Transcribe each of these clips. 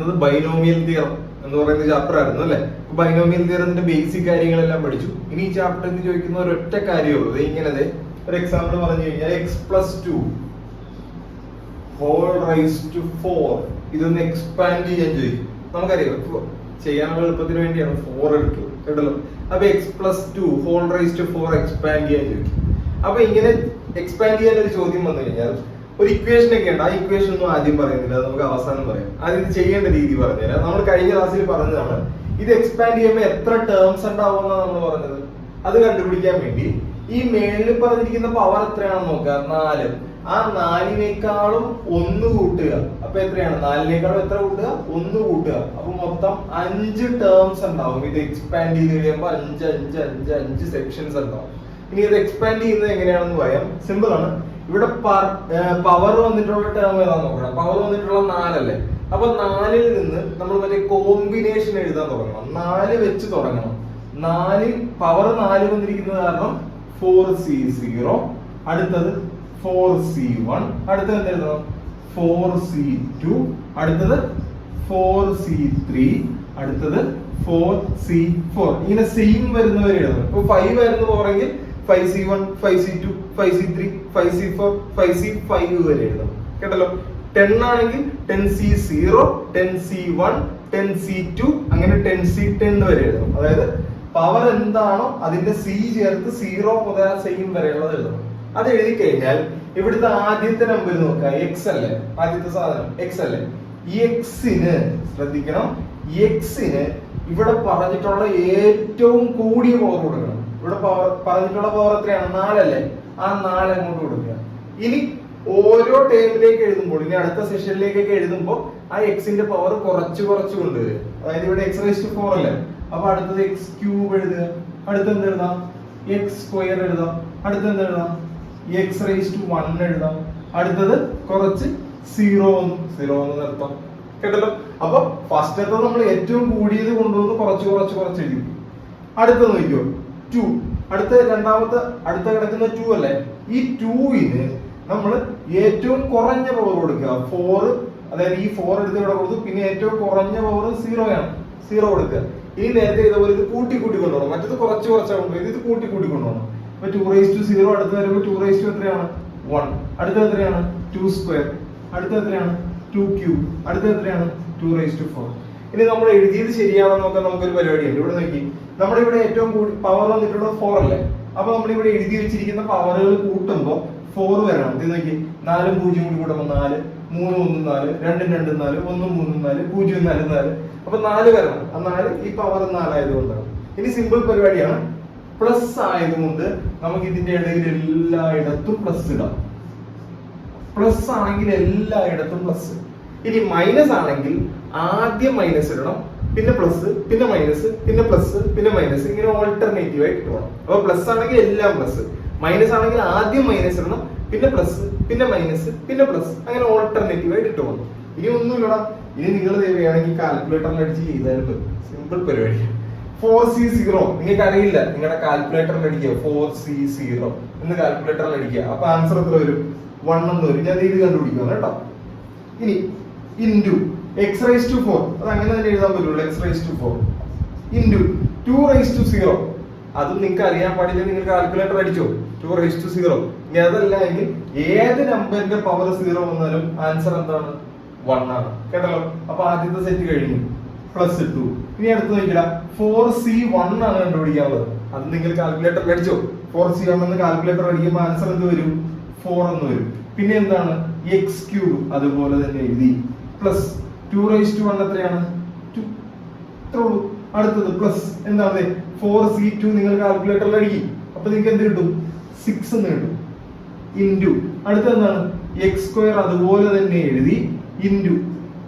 എടുക്കുന്നത് binomial theorem എന്ന് പറയുന്ന ചാപ്റ്റർ ആയിരുന്നു അല്ലെ. ബൈനോമിയൽ തിയറത്തിന്റെ ബേസിക് കാര്യങ്ങളെല്ലാം പഠിച്ചു. ഇനി ഈ ചാപ്റ്ററിൽ ചോദിക്കുന്ന ഒരൊറ്റ കാര്യമുള്ളൂ. ഇങ്ങനെ ഒരു എക്സാമ്പിൾ പറഞ്ഞു കഴിഞ്ഞാൽ x+2 ഹോൾ റൈസ് ടു 4 ഇതൊന്ന് എക്സ്പാൻഡ് ചെയ്യാൻ ചോദിക്കും. നമുക്കറിയാം ചെയ്യാനുള്ള എളുപ്പത്തിന് വേണ്ടിയാണ് 4 എടുത്തത് കേട്ടല്ലോ. അപ്പൊ x+2 whole raise to 4 expand ചെയ്യാൻ ചോദിക്കും. അപ്പൊ ഇങ്ങനെ എക്സ്പാൻഡ് ചെയ്യാൻ ഒരു ചോദ്യം വന്നു കഴിഞ്ഞാൽ ഒരു ഇക്വേഷൻ ഒക്കെ ഉണ്ട്. ആ ഇക്വേഷൻ ഒന്നും ആദ്യം പറയുന്നില്ല, അത് നമുക്ക് അവസാനം പറയാം. ആദ്യം ഇത് ചെയ്യേണ്ട രീതി പറഞ്ഞുതരാം. നമ്മൾ കഴിഞ്ഞ ക്ലാസ്സിൽ പറഞ്ഞതാണ് ഇത് എക്സ്പാൻഡ് ചെയ്യുമ്പോൾ എത്ര ടേംസ് ഉണ്ടാവുമെന്നാണ് നമ്മൾ പറഞ്ഞത്. അത് കണ്ടുപിടിക്കാൻ വേണ്ടി ഈ മേളിൽ പറഞ്ഞിരിക്കുന്ന പവർ എത്രയാണെന്ന് നോക്കുക, 4. ആ 4നേക്കാളും 1 കൂട്ടുക. അപ്പൊ എത്രയാണ്? 4നേക്കാളും എത്ര കൂട്ടുക? 1 കൂട്ടുക. അപ്പൊ മൊത്തം 5 ടേംസ് ഉണ്ടാവും. ഇത് എക്സ്പാൻഡ് ചെയ്ത് കഴിയുമ്പോൾ 5 സെക്ഷൻസ് ഉണ്ടാവും. ഇനി ഇത് എക്സ്പാൻഡ് ചെയ്യുന്നത് എങ്ങനെയാണെന്ന് പറയാം. സിമ്പിൾ ആണ്. ഇവിടെ പവർ വന്നിട്ടുള്ള ടേം ഏതാന്ന് നോക്കണം. പവർ വന്നിട്ടുള്ള 4 അല്ലേ. അപ്പൊ 4ൽ നിന്ന് നമ്മൾ മറ്റേ കോമ്പിനേഷൻ എഴുതാൻ തുടങ്ങണം. 4 വെച്ച് തുടങ്ങണം. 4 പവർ 4 വന്നിരിക്കുന്നത് കാരണം 4c0, അടുത്തത് 4c1, അടുത്തത് എന്ത് എഴുതണം? 4c2, അടുത്തത് 4c3, അടുത്തത് 4c4. ഇങ്ങനെ സെയിം വരുന്നവരെ എഴുതണം. ഇപ്പൊ 5 ആയിരുന്നു പോറെങ്കിൽ 5c1, 5c2, 5c3, 5c4, 5c5 വരെ എഴുതണം കേട്ടല്ലോ. 10 ആണെങ്കിൽ 10c0, 10c1, 10c2 അങ്ങനെ 10c10 വരെ എഴുതണം. അതായത് പവർ എന്താണോ അതിന്റെ c ചേർത്ത് 0 മുതൽ സെയിം വരെയുള്ളത് എഴുതണം. അത് എഴുതി കഴിഞ്ഞാൽ ഇവിടുത്തെ ആദ്യത്തെ നമ്പർ നോക്കുക, x അല്ലേ. ആദ്യത്തെ സാധനം x അല്ലേ. ഈ x-ന് ശ്രദ്ധിക്കണം, x-ന് ഇവിടെ പറഞ്ഞിട്ടുള്ള ഏറ്റവും കൂടിയ പവർ കൊടുക്കണം. ഇവിടെ പറഞ്ഞിട്ടുള്ള പവർ എത്രയാണ്? 4 അല്ലേ. ആ 4 അങ്ങോട്ട് കൊടുക്കുക. ഇനി ഓരോ ടേമിലേക്ക് എഴുതുമ്പോൾ, ഇനി അടുത്ത സെഷനിലേക്കൊക്കെ എഴുതുമ്പോൾ ആ എക്സിന്റെ പവർ കുറച്ച് കൊണ്ടുവരിക. അതായത് ഇവിടെ x⁴ അല്ലേ. അപ്പൊ അടുത്തത് x³ എഴുതുക. അടുത്തത് എന്ത് എഴുതാം? x² എഴുതാം. അടുത്തത് എന്ത് എഴുതാം? x⁻1 എഴുതാം. അടുത്തത് കുറച്ച് 0 നിർത്താം കേട്ടല്ലോ. അപ്പൊ ഫസ്റ്റത്തെ നമ്മൾ ഏറ്റവും കൂടിയത് കൊണ്ടുവന്ന് കുറച്ച് എഴുതി. അടുത്തത് നോക്കിയോ 2. അടുത്ത രണ്ടാമത്തെ അടുത്ത കിടക്കുന്ന 2 അല്ലേ. ഈ 2ന് നമ്മൾ ഏറ്റവും കുറഞ്ഞ പവർ കൊടുക്കുക 4. അതായത് ഈ 4 എടുത്ത് ഇവിടെ കൊടുത്തു. പിന്നെ ഏറ്റവും കുറഞ്ഞ പവർ 0 ആണ്. 0 കൊടുക്കുക. ഇനി നേരത്തെ ഇതേപോലെ ഇത് കൂട്ടി കൊണ്ടുപോകണം. മറ്റത് കുറച്ച് കൊണ്ടുപോയി ഇത് കൂട്ടി കൊണ്ടുപോകണം. അപ്പൊ 2⁻0 അടുത്ത് വരുമ്പോൾ 2 എത്രയാണ്? 1. അടുത്തത് എത്രയാണ്? 2². അടുത്തത് എത്രയാണ്? 2³ അടുത്തത് എത്രയാണ്? 2⁴. ഇനി നമ്മൾ എഴുതിയത് ശരിയാണെന്ന് നോക്കാൻ നമുക്കൊരു പരിപാടിയുണ്ട്. ഇവിടെ നോക്കി, നമ്മുടെ ഇവിടെ ഏറ്റവും കൂടി പവർ വന്നിട്ടുള്ളത് 4 അല്ലേ. അപ്പൊ നമ്മൾ ഇവിടെ എഴുതി വെച്ചിരിക്കുന്ന പവറുകൾ കൂട്ടുമ്പോൾ 4 വരണം. ഇത് നോക്കി, 4 0 കൂടി കൂട്ടുമ്പോൾ 4, 3 1 4, 2 2 4, 1 3 4, 0 4 4. അപ്പൊ 4 വരണം. ആ 4 ഈ പവർ 4 ആയതുകൊണ്ടാണ്. ഇനി സിമ്പിൾ പരിപാടിയാണ്. പ്ലസ് ആയതുകൊണ്ട് നമുക്ക് ഇതിന്റെ ഇടയിൽ എല്ലായിടത്തും പ്ലസ് ഇടാം. പ്ലസ് ആണെങ്കിൽ എല്ലായിടത്തും പ്ലസ്. ഇനി മൈനസ് ആണെങ്കിൽ ആദ്യം മൈനസ് ഇടണം, പിന്നെ പ്ലസ്, പിന്നെ മൈനസ്, പിന്നെ പ്ലസ്, പിന്നെ മൈനസ്. ഇങ്ങനെ ഓൾട്ടർനേറ്റീവ് ആയിട്ട് ഇടണം. അപ്പൊ പ്ലസ് ആണെങ്കിൽ എല്ലാം പ്ലസ്, മൈനസ് ആണെങ്കിൽ ആദ്യം മൈനസ് ഇടണം, പിന്നെ പ്ലസ്, പിന്നെ മൈനസ്, പിന്നെ പ്ലസ്. അങ്ങനെ ഓൾട്ടർനേറ്റീവ് ആയിട്ട് ഇട്ടു പോകണം. ഇനി ഒന്നുമില്ലടാ. ഇനി നിങ്ങൾ വേണമെങ്കിൽ കാൽക്കുലേറ്ററിൽ അടിച്ച് ചെയ്താലും സിമ്പിൾ പരിപാടി. 4c0 നിങ്ങൾക്ക് അറിയില്ല, നിങ്ങളുടെ കാൽക്കുലേറ്ററിൽ അടിക്കുക 4c0 എന്ന് കാൽക്കുലേറ്ററിൽ അടിക്കുക. അപ്പൊ ആൻസർ എത്ര വരും? 1 എന്ന് വരും. ഞാൻ ഇത് കണ്ടുപിടിക്കണം കേട്ടോ. ഇനി ഇൻറ്റു x⁴, അത് അങ്ങനെ തന്നെ എഴുതാൻ പറ്റുള്ളൂ. x⁴ into 2⁻0. അതും നിങ്ങൾക്ക് അറിയാൻ പാടില്ല. നിങ്ങൾ കാൽക്കുലേറ്റർ അടിച്ചോ 2⁻0. ഇനി അതല്ല എങ്കിൽ ഏത് നമ്പറിന്റെ പവർ 0 വന്നാലും ആൻസർ എന്താണ്? 1 ആണ് കേട്ടല്ലോ. അപ്പൊ ആദ്യത്തെ സെറ്റ് കഴിഞ്ഞു. +2. ഇനി അടുത്ത് നോക്കില്ല, 4c1 ആണ് കണ്ടുപിടിക്കാനുള്ളത്. അത് നിങ്ങൾ കാൽക്കുലേറ്റർ അടിച്ചോ. 4c1 എന്ന് കാൽക്കുലേറ്റർ അടിക്കുമ്പോൾ ആൻസർ എന്ത് വരും? 4 എന്ന് വരും. പിന്നെ എന്താണ്? x³ അതുപോലെ തന്നെ എഴുതി. പ്ലസ് 2⁻1 എത്രയാണ്? 2. ഇത്രയുള്ളൂ. അടുത്തത് പ്ലസ് എന്താണ്? 4c2 നിങ്ങൾ കാൽക്കുലേറ്ററിൽ അടിക്കും. അപ്പൊ നിങ്ങൾക്ക് എന്ത് കിട്ടും? 6 എന്ന് കിട്ടും. ഇൻറ്റു അടുത്തത് എന്താണ്? x² അതുപോലെ തന്നെ എഴുതി. ഇൻറ്റു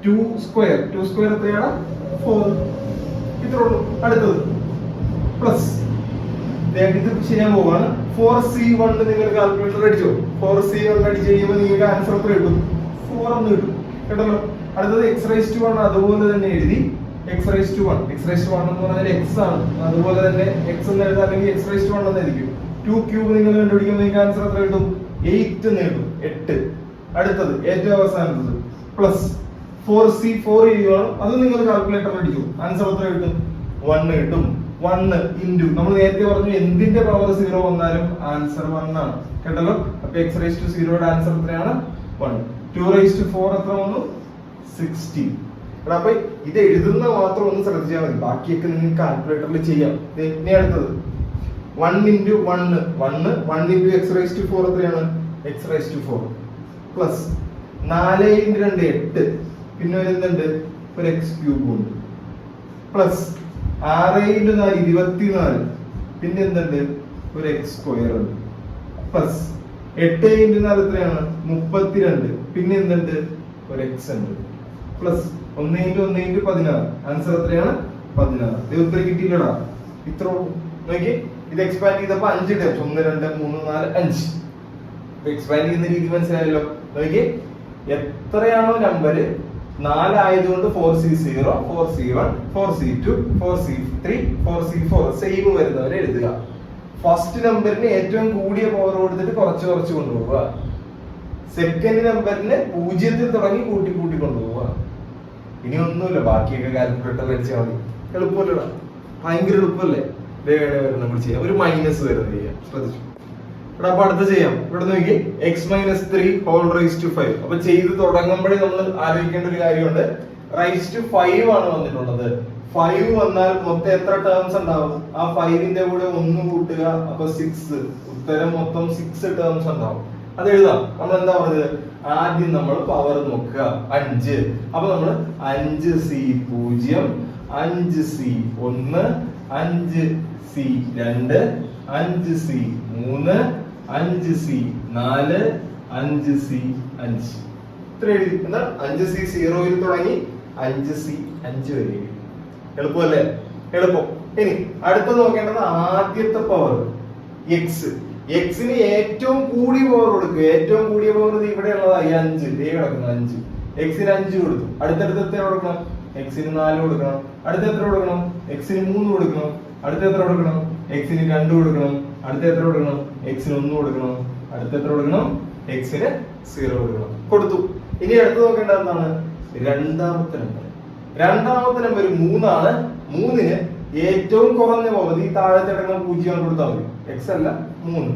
2² എത്രയാണ്? 4. ഇത്രയുള്ളൂ. അടുത്തത് പ്ലസ് ഇത് ചെയ്യാൻ പോവാണ്. 4c1 നിങ്ങൾ കാൽക്കുലേറ്റർ അടിച്ചോ. 4c1 അടിച്ച് കഴിയുമ്പോൾ നിങ്ങൾക്ക് ആൻസർ എത്ര കിട്ടും? 4 എന്ന് കിട്ടും കേട്ടല്ലോ. അടുത്തത് x⁻1 അതുപോലെ തന്നെ എഴുതി. x⁻1 എന്ന് പറഞ്ഞാൽ x ആണ്. അതുപോലെ തന്നെ x എന്ന് എഴുതാൻ അല്ലെങ്കിൽ x⁻1 എന്ന് എഴുതിക്കും. 2³ നിങ്ങൾ കണ്ടുപിടിക്കുമ്പോൾ നിങ്ങൾക്ക് ആൻസർ എത്ര കിട്ടും? 8 എന്ന് കിട്ടും. 8. അടുത്തത് ഏറ്റവും അവസാനത്തത് പ്ലസ് 4C4 ചെയ്യുകയാണ്. അത് നിങ്ങൾ കാൽക്കുലേറ്ററിൽ അടിച്ചു. ആൻസർ എത്ര കിട്ടും? 1 കിട്ടും. 1 ഇൻറ്റു നമ്മൾ നേരത്തെ പറഞ്ഞു എന്തിന്റെ പവർ 0 വന്നാലും ആൻസർ 1 ആണ് കേട്ടല്ലോ. അപ്പൊ x⁻0 ആൻസർ എത്രയാണ്? 1. 2⁴ എത്ര വന്നു? 16. അപ്പൊ ഇത് എഴുതുന്ന മാത്രം ഒന്ന് ശ്രദ്ധിച്ചാൽ മതി, ബാക്കിയൊക്കെ നിങ്ങൾക്ക് കാൽക്കുലേറ്ററിൽ ചെയ്യാം. ഇനി അടുത്തത് 1 ഇൻറ്റു 1 ഇൻറ്റു x⁻4 എത്രയാണ്? x⁻4 പ്ലസ് 4 ഇൻറ്റു 2 8, പിന്നെ ഒരു എന്തുണ്ട്? ഒരു x³ ഉണ്ട്, പ്ലസ് 6 ഇൻറ്റു 4 24, പിന്നെ എന്തുണ്ട്? ഒരു x² ഉണ്ട്, പ്ലസ് 8 ഇൻറ്റു 4 എത്രയാണ്? 32, പിന്നെ എന്തുണ്ട്? ഒരു x ഉണ്ട്, പ്ലസ് 1 ഇൻറ്റു 1 ഇൻറ്റു 16, ആൻസർ എത്രയാണ്? 16. ഇത് ഉത്തരം കിട്ടിയില്ലടാ. ഇത്ര നോക്കി, ഇത് എക്സ്പാൻഡ് ചെയ്തപ്പോ 5 ടൈംസ്, 1 2 3 4 5. എക്സ്പാൻഡ് ചെയ്യുന്ന രീതി മനസ്സിലായല്ലോ. നോക്കി, എത്രയാണോ നമ്പർ 4 ആയതുകൊണ്ട് 4C0, 4C1, 4C2, 4C3, 4C4 same വരുന്നവരെ എഴുതുക. ഫസ്റ്റ് നമ്പറിന് ഏറ്റവും കൂടിയ പവർ കൊടുത്തിട്ട് കുറച്ച് കുറച്ച് കൊണ്ടുപോവുക. സെക്കൻഡ് നമ്പറിന് 0 തുടങ്ങി കൂട്ടി കൂട്ടി കൊണ്ടുപോവുക. ഇനി ഒന്നുമില്ല, ബാക്കിയൊക്കെ കാൽക്കുലേറ്റർ അടിച്ചാൽ മതി. എളുപ്പമല്ലടാ, ഭയങ്കര എളുപ്പമല്ലേ? നമ്മൾ ചെയ്യാം. ഒരു മൈനസ് വരുന്നത് ചെയ്യാം, ശ്രദ്ധിച്ചു. അപ്പൊ അടുത്ത് ചെയ്യാം. ഇവിടെ നോക്കി, x⁻3⁵. അപ്പൊ ചെയ്ത് തുടങ്ങുമ്പോഴേ നമ്മൾ ആലോചിക്കേണ്ട ഒരു കാര്യമുണ്ട്. ⁵ ആണ് വന്നിട്ടുള്ളത്. 5 വന്നാൽ മൊത്തം എത്ര ടേംസ് ഉണ്ടാവും? ആ 5ന്റെ കൂടെ 1 കൂട്ടുക, അപ്പൊ 6. ഉത്തരം മൊത്തം 6 ടേംസ് ഉണ്ടാവും. അത് എഴുതാം. നമ്മൾ എന്താ പറഞ്ഞത്? ആദ്യം നമ്മൾ പവർ നോക്കുക, 5. അപ്പൊ നമ്മൾ 5C0, 5C1, 5C2, 5C3, 5C4, 5C5. ഇത്ര എഴുതി. എന്താ? 5C0 തുടങ്ങി 5C5 വരെ. എളുപ്പമല്ലേ? എളുപ്പം. ഇനി അടുത്ത നോക്കേണ്ടത് ആദ്യത്തെ പവർ എക്സ്. എക്സിന് ഏറ്റവും കൂടിയ പവർ കൊടുക്കുക. ഏറ്റവും കൂടിയ പവർ ഇവിടെ ഉള്ളതായി 5. കിടക്കുന്നു 5. എക്സിന് 5 കൊടുത്തു. അടുത്തടുത്ത് എത്ര കൊടുക്കണം? എക്സിന് 4 കൊടുക്കണം. അടുത്ത എത്ര കൊടുക്കണം? എക്സിന് 3 കൊടുക്കണം. അടുത്ത എത്ര കൊടുക്കണം? എക്സിന് 2 കൊടുക്കണം. അടുത്ത എത്ര കൊടുക്കണം? എക്സിന് 1 കൊടുക്കണം. അടുത്ത എത്ര കൊടുക്കണം? എക്സിന് 0 കൊടുക്കണം. കൊടുത്തു. ഇനി അടുത്ത് നോക്കേണ്ടത് എന്താണ്? രണ്ടാമത്തെ നമ്പർ. രണ്ടാമത്തെ നമ്പർ 3 ആണ്. 3ന് ഏറ്റവും കുറഞ്ഞ പവർ ഈ താഴത്തെ ഇടങ്ങൾ 0 കൊടുത്താൽ മതി. എക്സ് അല്ല, 3.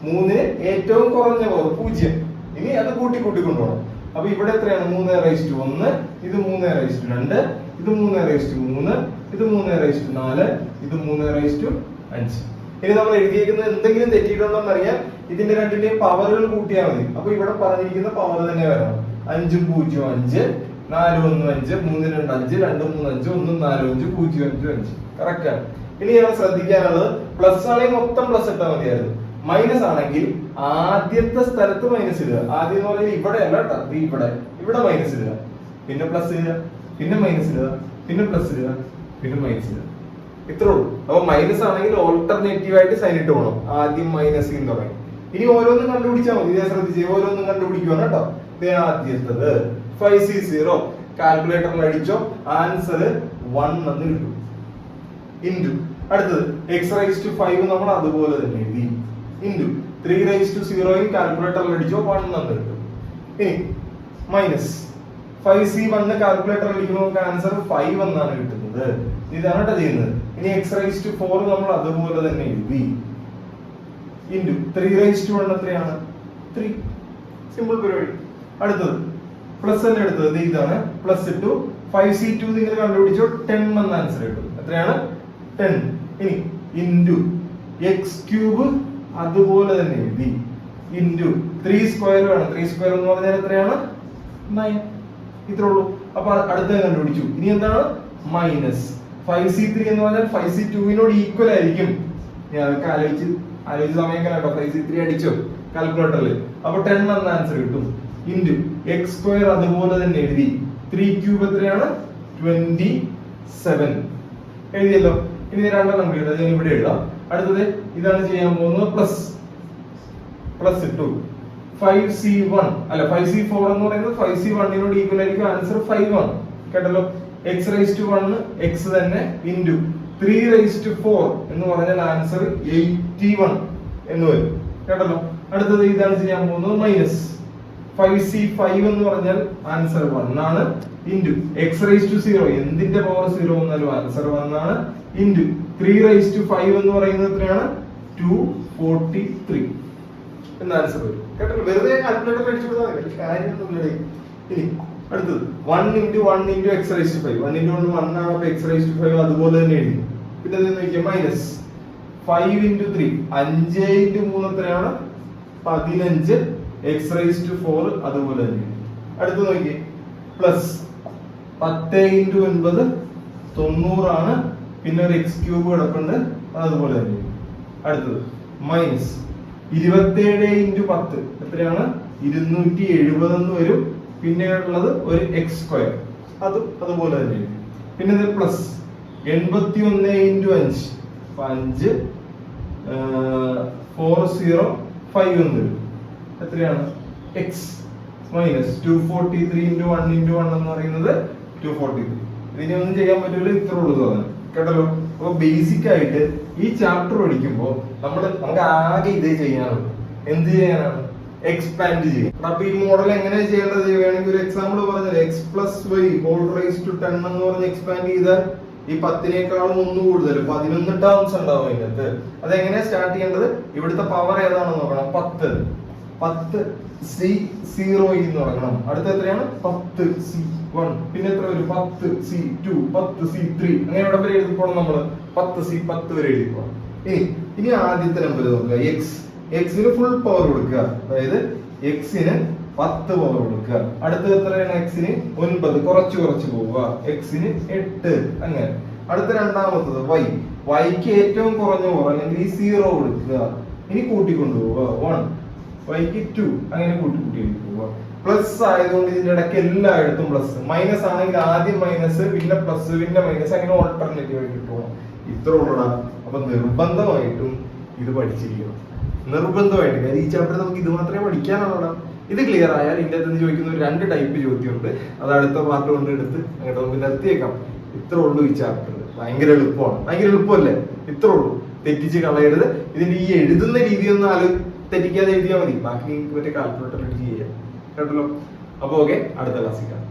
3ന് ഏറ്റവും കുറഞ്ഞ പവർ 0. ഇനി അത് കൂട്ടി കൂട്ടി കൊണ്ടുപോകണം. അപ്പൊ ഇവിടെ എത്രയാണ്? 3⁻1, ഇത് 3⁻2, ഇത് 3⁻3, ഇത് 3⁻4, ഇത് 3⁻5. ഇനി നമ്മൾ എഴുതിയിരിക്കുന്നത് എന്തെങ്കിലും തെറ്റിയിട്ടുണ്ടോ എന്നറിയാൻ ഇതിന്റെ രണ്ടിന്റെയും പവറുകൾ കൂട്ടിയാൽ മതി. അപ്പൊ ഇവിടെ പറഞ്ഞിരിക്കുന്ന പവർ തന്നെ വരണം. 5 0 5, 4 1 5, 3 2 5, 2 3 5, 1 4 5, 0 5 5. കറക്റ്റ് ആണ്. ഇനി നമ്മൾ ശ്രദ്ധിക്കാനുള്ളത്, പ്ലസ് ആണെങ്കിൽ മൊത്തം പ്ലസ് ഇട്ടാൽ മതിയായിരുന്നു. മൈനസ് ആണെങ്കിൽ ആദ്യത്തെ സ്ഥലത്ത് മൈനസ് ഇടുക. ആദ്യം എന്ന് പറഞ്ഞാൽ ഇവിടെ അല്ല കേട്ടോ, ഇവിടെ മൈനസ് ഇടുക, പിന്നെ പ്ലസ് ഇടുക, പിന്നെ മൈനസ് ഇടുക, പിന്നെ പ്ലസ് ഇടുക, പിന്നെ മൈനസ് ഇടുക. ഇത്രേ ഉള്ളൂ. അപ്പൊ മൈനസ് ആണെങ്കിൽ ഓൾട്ടർനേറ്റീവ് ആയിട്ട് സൈൻ ഇട്ട് പോകണം. ആദ്യം മൈനസ് തുടങ്ങി. ഇനി ഓരോന്നും കണ്ടുപിടിച്ചാൽ മതി. ഇതേ ശ്രദ്ധിച്ച് ഓരോന്നും കണ്ടുപിടിക്കുവാണ് കേട്ടോ. ആദ്യത്തത് 5C0 കാൽക്കുലേറ്ററിൽ അടിച്ചോ, ആൻസർ 1 എന്ന് കിട്ടും. ഇൻറ്റു അടുത്തത് x⁻5 നമ്മൾ അതുപോലെ തന്നെ എഴുതി. ഇൻറ്റു 3⁻0 കാൽക്കുലേറ്ററിൽ അടിച്ചോ, 1 എന്ന് കിട്ടും. ഇനി മൈനസ് 5C1 കാൽക്കുലേറ്ററിൽ അടിക്കുമ്പോൾ നമുക്ക് ആൻസർ 5 എന്നാണ് കിട്ടുന്നത്. ഇതാണ് കേട്ടോ ചെയ്യുന്നത്. ഇനി x⁻4 നമ്മൾ അതുപോലെ തന്നെ എഴുതി. ഇൻറ്റു 3⁻1 എത്രയാണ്? 3. സിമ്പിൾ പരിപാടി. അടുത്തത് പ്ലസ് തന്നെ എടുത്തത് ഇതാണ്. പ്ലസ് ഇട്ടു. 5C2 നിങ്ങൾ കണ്ടുപിടിച്ചോ, 10 എന്ന ആൻസർ കിട്ടും. എത്രയാണ്? 10. ഇനി ഇൻറ്റു x³ അതുപോലെ തന്നെ എഴുതി. ഇൻറ്റു 3² വേണം. 3² എന്ന് പറഞ്ഞാൽ എത്രയാണ്? 9. ഇത്രേ ഉള്ളൂ. അപ്പൊ അടുത്ത കണ്ടുപിടിച്ചു. ഇനി എന്താണ്? മൈനസ് 5C3 എന്ന് പറഞ്ഞാൽ 5C2 ഈക്വൽ ആയിരിക്കും. ഞാൻ അതൊക്കെ ആലോചിച്ച് സമയം കേട്ടോ. 5C3 അടിച്ചോ കാൽക്കുലേറ്ററിൽ. അപ്പൊ 10 എന്ന ആൻസർ കിട്ടും. ഇൻറ്റു x² അതുപോലെ തന്നെ എഴുതി. 3³ എത്രയാണ്? 27. എഴുതിയല്ലോ. ഇനി രണ്ടെണ്ണം കൂടി ഉണ്ട്, ഞാൻ ഇവിടെ എഴുതാം. അടുത്തത് ഇതാണ് ചെയ്യാൻ പോകുന്നത്. പ്ലസ് ഇട്ടു. 5C1 അല്ല 5C4 എന്ന് പറയുന്നത് 5C1 ഈക്വൽ ആയിരിക്കും. ആൻസർ 5 ആണ് കേട്ടല്ലോ. x⁻1 x തന്നെ ഇൻറ്റു 3⁻4 എന്ന് പറഞ്ഞാൽ ആൻസർ 81 എന്ന് വരും കേട്ടല്ലോ. അടുത്തത് ഇതാണ് ചെയ്യാൻ പോകുന്നത്. മൈനസ് 5C5 എന്ന് പറഞ്ഞാൽ ആൻസർ 1 ആണ്. ഇൻറ്റു എക്സ് റൈസ് ടു 0 എന്തിന്റെ പവർ 0 വന്നാലും ആൻസർ 1 ആണ് ഇൻറ്റു 3 റൈസ് ടു 5 എന്ന് പറയുന്നത് എത്രയാണ് 243 എന്ന ആൻസർ വരും കേട്ടോ. വെറുതെ കാൽക്കുലേറ്റർ അടിച്ചു കൊടുത്താൽ കാര്യമൊന്നുമില്ലേ. ഇനി അടുത്തത് 1 into 1 into x raise to 5 1 into 1 1 ആണ്. അപ്പൊ എക്സ് റൈസ് ടു 5 അതുപോലെ തന്നെ എഴുതി. പിന്നെ അത് നോക്കിയാൽ മൈനസ് 5 ഇൻറ്റു 3 5 ഇൻറ്റു 3 എത്രയാണ് 15 എക്സ് റൈസ് ടു 4 അതുപോലെ തന്നെ. അടുത്ത് നോക്കിയേ പ്ലസ് 10 ഇൻറ്റു 9 90 ആണ്. പിന്നെ ഒരു എക്സ് ക്യൂബ് കിടപ്പുണ്ട് അതുപോലെ തന്നെ. അടുത്തത് മൈനസ് 27 ഇൻറ്റു 10 എത്രയാണ് 270 എന്ന് വരും. പിന്നെ ഉള്ളത് ഒരു എക്സ് സ്ക്വയർ അതുപോലെ തന്നെ. പിന്നെ ഇത് പ്ലസ് 81 ഇൻറ്റു 5 5 405 എന്ന് വരും. എത്രയാണ് എക്സ് മൈനസ് 243 ഇൻറ്റു 1 ഇൻറ്റു 1 എന്ന് പറയുന്നത് 243. ഇതിനെ ഒന്നും ചെയ്യാൻ പറ്റില്ല, ഇത്ര ഉള്ളു തോന്നുന്നു കേട്ടല്ലോ. അപ്പൊ ബേസിക് ആയിട്ട് ഈ ചാപ്റ്റർ പഠിക്കുമ്പോൾ നമുക്ക് ആകെ ഇതേ ചെയ്യാനുള്ളൂ. എന്ത് ചെയ്യാനാണ് എക്സ്പാൻഡ് ചെയ്യാം. അപ്പൊ ഈ മോഡൽ എങ്ങനെ ചെയ്യേണ്ടത് ചെയ്യുകയാണെങ്കിൽ ഒരു എക്സാമ്പിൾ പറഞ്ഞാൽ x plus y whole raise to 10 എന്ന് പറഞ്ഞ് എക്സ്പാൻഡ് ചെയ്താൽ ഈ 10നേക്കാളും 1 കൂടുതൽ 11 ടേംസ് ഉണ്ടാവും അതിനകത്ത്. അതെങ്ങനെയാ സ്റ്റാർട്ട് ചെയ്യേണ്ടത്? ഇവിടുത്തെ പവർ ഏതാണെന്ന് നോക്കണം. 10 സി 0 എന്ന് പറയണം. അടുത്ത എത്രയാണ് 10 സി 1. പിന്നെ എത്ര വരും 10 സി 2 10 സി 3 അങ്ങനെ ഇവിടെ വരെ എഴുതിപ്പോണം നമ്മള്. 10 സി 10 വരെ എഴുതിപ്പോണം. ഇനി ആദ്യത്തെ നമ്പർ നോക്കുക. എക്സിന് ഫുൾ പവർ കൊടുക്കുക, അതായത് എക്സിന് 10 പവർ കൊടുക്കുക. അടുത്തത് എത്രയാണ് എക്സിന് 9 കുറച്ച് പോവുക. എക്സിന് 8 അങ്ങനെ. അടുത്ത രണ്ടാമത്തത് വൈക്ക് ഏറ്റവും കുറഞ്ഞ പവർ അല്ലെങ്കിൽ ഈ 0 കൊടുക്കുക. ഇനി കൂട്ടിക്കൊണ്ടുപോവുക 1 വൈക്ക് 2 അങ്ങനെ കൂട്ടി പോവുക. പ്ലസ് ആയതുകൊണ്ട് ഇതിന്റെ ഇടയ്ക്ക് എല്ലായിടത്തും പ്ലസ്. മൈനസ് ആണെങ്കിൽ ആദ്യം മൈനസ് പിന്നെ പ്ലസ് പിന്നെ മൈനസ് അങ്ങനെ ഓൾട്ടർനേറ്റീവ് ആയിട്ട് പോകണം. ഇത്ര ഉള്ളടാ. അപ്പൊ നിർബന്ധമായിട്ടും ഇത് പഠിച്ചിരിക്കണം, നിർബന്ധമായിട്ട്. കാര്യം ഈ ചാപ്റ്റർ നമുക്ക് ഇത് മാത്രമേ പഠിക്കാനുള്ളൂ. ഇത് ക്ലിയർ ആയാൽ ഇതിന്റെ അകത്ത് ചോദിക്കുന്ന ഒരു 2 ടൈപ്പ് ചോദ്യമുണ്ട്. അത് അടുത്ത പാർട്ട് കൊണ്ട് എടുത്ത് അങ്ങോട്ട് നമുക്ക് നിർത്തിയേക്കാം. ഇത്ര ഉള്ളൂ ഈ ചാപ്റ്റർ. ഭയങ്കര എളുപ്പമല്ലേ? ഇത്ര ഉള്ളൂ. തെറ്റിച്ച് കളയരുത്. ഇതിന്റെ ഈ എഴുതുന്ന രീതിയൊന്നും തെറ്റിക്കാതെ എഴുതിയാൽ മതി. ബാക്കി മറ്റേ കാൽക്കുലേറ്റർ ചെയ്യാം കേട്ടല്ലോ. അപ്പൊ ഓക്കെ, അടുത്ത ക്ലാസ്സിൽ കാണാം.